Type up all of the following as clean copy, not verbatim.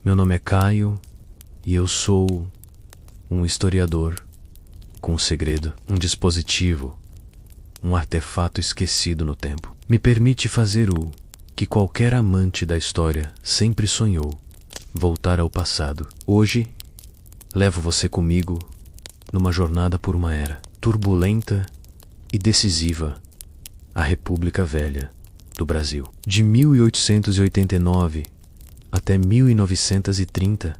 Meu nome é Caio e eu sou um historiador com um segredo, um dispositivo, um artefato esquecido no tempo. Me permite fazer o que qualquer amante da história sempre sonhou: voltar ao passado. Hoje, levo você comigo numa jornada por uma era turbulenta e decisiva, a República Velha do Brasil. De 1889 até 1930,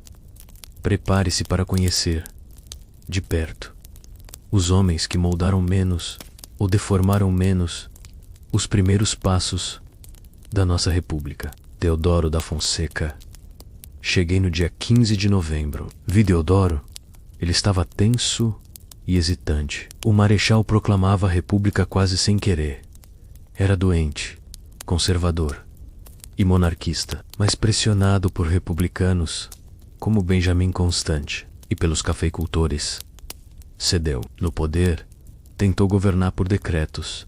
prepare-se para conhecer, de perto, os homens que moldaram menos ou deformaram menos os primeiros passos da nossa República. Deodoro da Fonseca. Cheguei no dia 15 de novembro. Vi Deodoro. Ele estava tenso e hesitante. O marechal proclamava a República quase sem querer. Era doente, conservador e monarquista, mas pressionado por republicanos como Benjamin Constant e pelos cafeicultores, cedeu. No poder, tentou governar por decretos,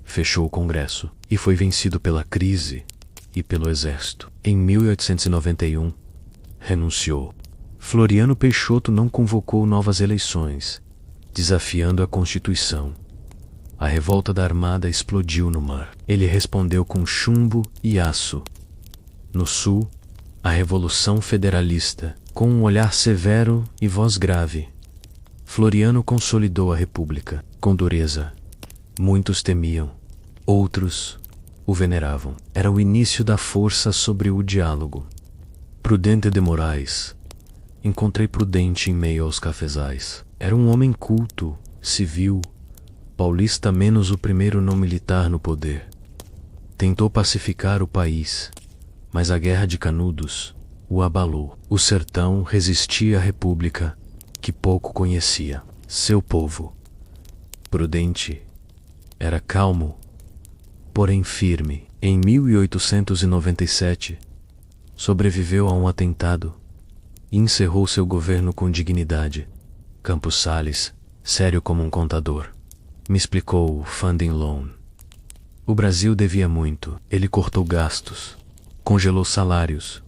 fechou o Congresso e foi vencido pela crise e pelo exército. Em 1891, renunciou. Floriano Peixoto não convocou novas eleições, desafiando a Constituição. A revolta da Armada explodiu no mar. Ele respondeu com chumbo e aço. No sul, a Revolução Federalista, com um olhar severo e voz grave. Floriano consolidou a República, com dureza. Muitos temiam, outros o veneravam. Era o início da força sobre o diálogo. Prudente de Moraes. Encontrei Prudente em meio aos cafezais. Era um homem culto, civil, paulista menos o primeiro não militar no poder. Tentou pacificar o país, mas a Guerra de Canudos o abalou. O sertão resistia à República, que pouco conhecia. Seu povo, Prudente, era calmo, porém firme. Em 1897, sobreviveu a um atentado e encerrou seu governo com dignidade. Campos Sales, sério como um contador, me explicou o funding loan. O Brasil devia muito. Ele cortou gastos, congelou salários,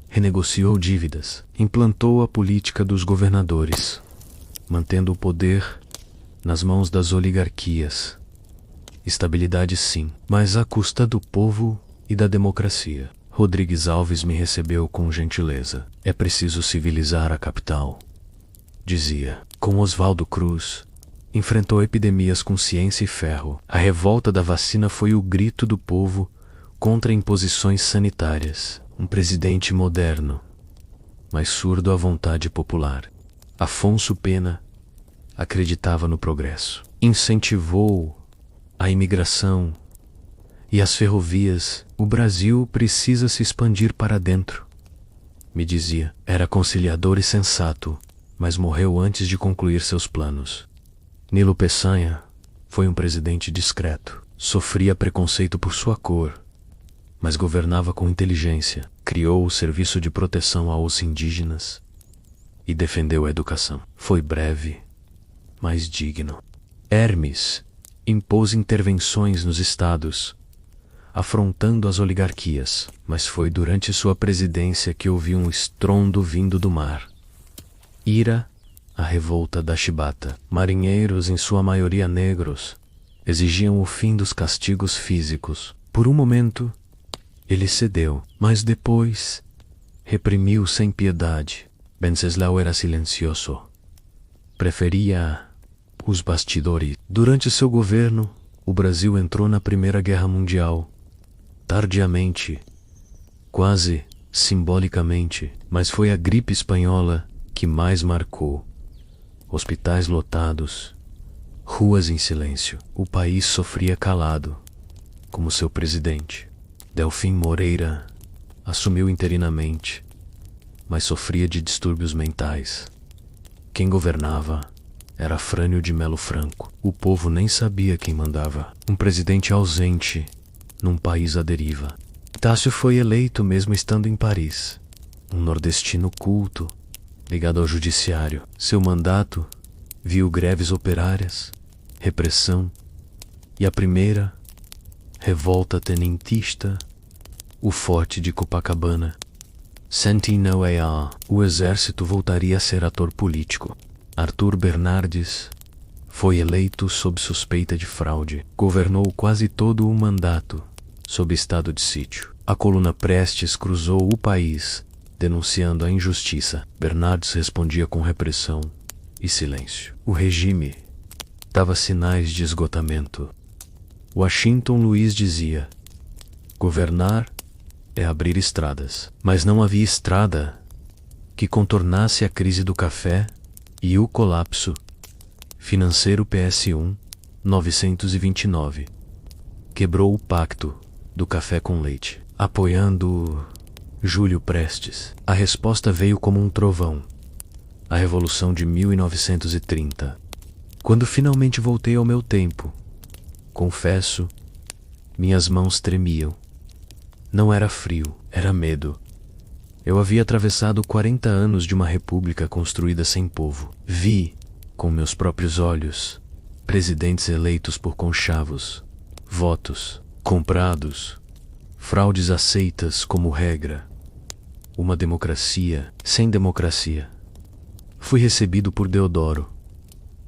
renegociou dívidas, implantou a política dos governadores, mantendo o poder nas mãos das oligarquias. Estabilidade sim, mas à custa do povo e da democracia. Rodrigues Alves me recebeu com gentileza. É preciso civilizar a capital, dizia. Com Oswaldo Cruz, enfrentou epidemias com ciência e ferro. A revolta da vacina foi o grito do povo contra imposições sanitárias. Um presidente moderno, mas surdo à vontade popular. Afonso Pena acreditava no progresso. Incentivou a imigração e as ferrovias. O Brasil precisa se expandir para dentro, me dizia. Era conciliador e sensato, mas morreu antes de concluir seus planos. Nilo Peçanha foi um presidente discreto. Sofria preconceito por sua cor, mas governava com inteligência. Criou o Serviço de Proteção aos Indígenas e defendeu a educação. Foi breve, mas digno. Hermes impôs intervenções nos estados, afrontando as oligarquias, mas foi durante sua presidência que ouvi um estrondo vindo do mar. Ira, a revolta da chibata. Marinheiros, em sua maioria negros, exigiam o fim dos castigos físicos. Por um momento, ele cedeu, mas depois reprimiu sem piedade. Venceslau era silencioso. Preferia os bastidores. Durante seu governo, o Brasil entrou na Primeira Guerra Mundial. Tardiamente, quase simbolicamente, mas foi a gripe espanhola que mais marcou. Hospitais lotados, ruas em silêncio. O país sofria calado, como seu presidente. Delfim Moreira assumiu interinamente, mas sofria de distúrbios mentais. Quem governava era Frânio de Melo Franco. O povo nem sabia quem mandava. Um presidente ausente num país à deriva. Tássio foi eleito mesmo estando em Paris. Um nordestino culto, ligado ao judiciário. Seu mandato viu greves operárias, repressão e a primeira revolta tenentista, o Forte de Copacabana, Centinoea, o exército voltaria a ser ator político. Arthur Bernardes foi eleito sob suspeita de fraude. Governou quase todo o mandato, sob estado de sítio. A coluna Prestes cruzou o país, denunciando a injustiça. Bernardes respondia com repressão e silêncio. O regime dava sinais de esgotamento. Washington Luiz dizia: governar é abrir estradas. Mas não havia estrada que contornasse a crise do café e o colapso financeiro. PS1 929 quebrou o pacto do café com leite, apoiando Júlio Prestes. A resposta veio como um trovão: a Revolução de 1930. Quando finalmente voltei ao meu tempo, confesso, minhas mãos tremiam. Não era frio, era medo. Eu havia atravessado 40 anos de uma república construída sem povo. Vi, com meus próprios olhos, presidentes eleitos por conchavos, votos comprados, fraudes aceitas como regra. Uma democracia sem democracia. Fui recebido por Deodoro,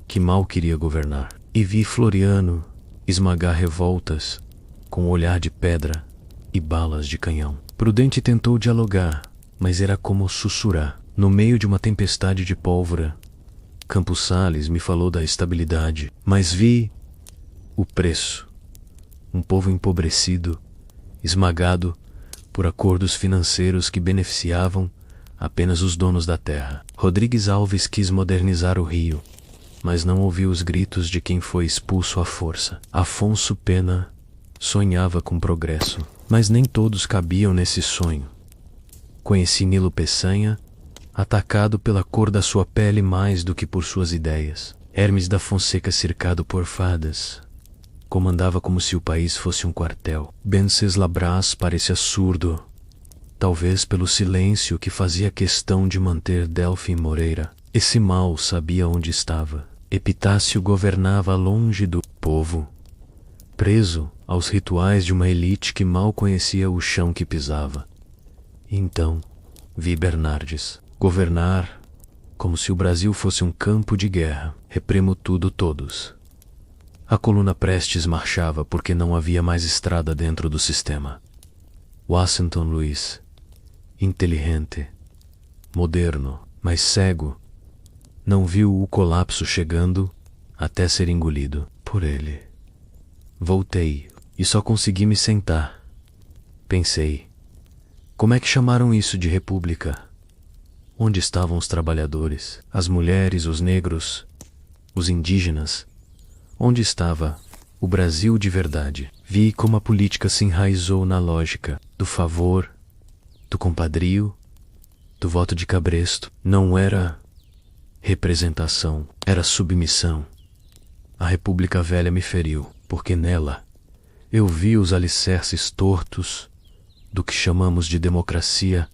que mal queria governar, e vi Floriano esmagar revoltas com olhar de pedra e balas de canhão. Prudente tentou dialogar, mas era como sussurrar. No meio de uma tempestade de pólvora, Campos Sales me falou da estabilidade, mas vi o preço. Um povo empobrecido, esmagado por acordos financeiros que beneficiavam apenas os donos da terra. Rodrigues Alves quis modernizar o Rio, mas não ouviu os gritos de quem foi expulso à força. Afonso Pena sonhava com progresso, mas nem todos cabiam nesse sonho. Conheci Nilo Peçanha, atacado pela cor da sua pele mais do que por suas ideias. Hermes da Fonseca cercado por fadas. Comandava como se o país fosse um quartel. Wenceslas parecia surdo, talvez pelo silêncio que fazia questão de manter Delfim Moreira. Esse mal sabia onde estava. Epitácio governava longe do povo, preso aos rituais de uma elite que mal conhecia o chão que pisava. Então, vi Bernardes governar como se o Brasil fosse um campo de guerra. Reprimo tudo, todos. A coluna Prestes marchava porque não havia mais estrada dentro do sistema. Washington Luiz, inteligente, moderno, mas cego, não viu o colapso chegando até ser engolido por ele. Voltei e só consegui me sentar. Pensei, como é que chamaram isso de república? Onde estavam os trabalhadores, as mulheres, os negros, os indígenas? Onde estava o Brasil de verdade? Vi como a política se enraizou na lógica do favor, do compadrio, do voto de cabresto. Não era representação, era submissão. A República Velha me feriu, porque nela eu vi os alicerces tortos do que chamamos de democracia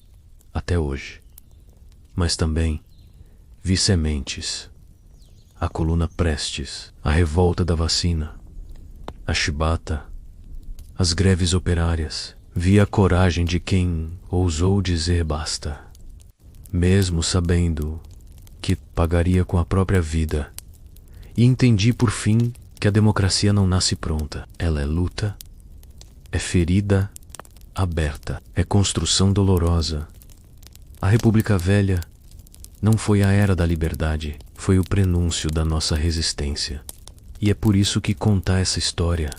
até hoje. Mas também vi sementes. A coluna Prestes, a revolta da vacina, a chibata, as greves operárias. Vi a coragem de quem ousou dizer basta, mesmo sabendo que pagaria com a própria vida. E entendi por fim que a democracia não nasce pronta. Ela é luta, é ferida aberta, é construção dolorosa. A República Velha não foi a era da liberdade, foi o prenúncio da nossa resistência. E é por isso que contar essa história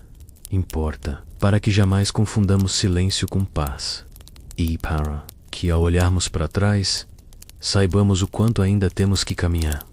importa, para que jamais confundamos silêncio com paz. E para que, ao olharmos para trás, saibamos o quanto ainda temos que caminhar.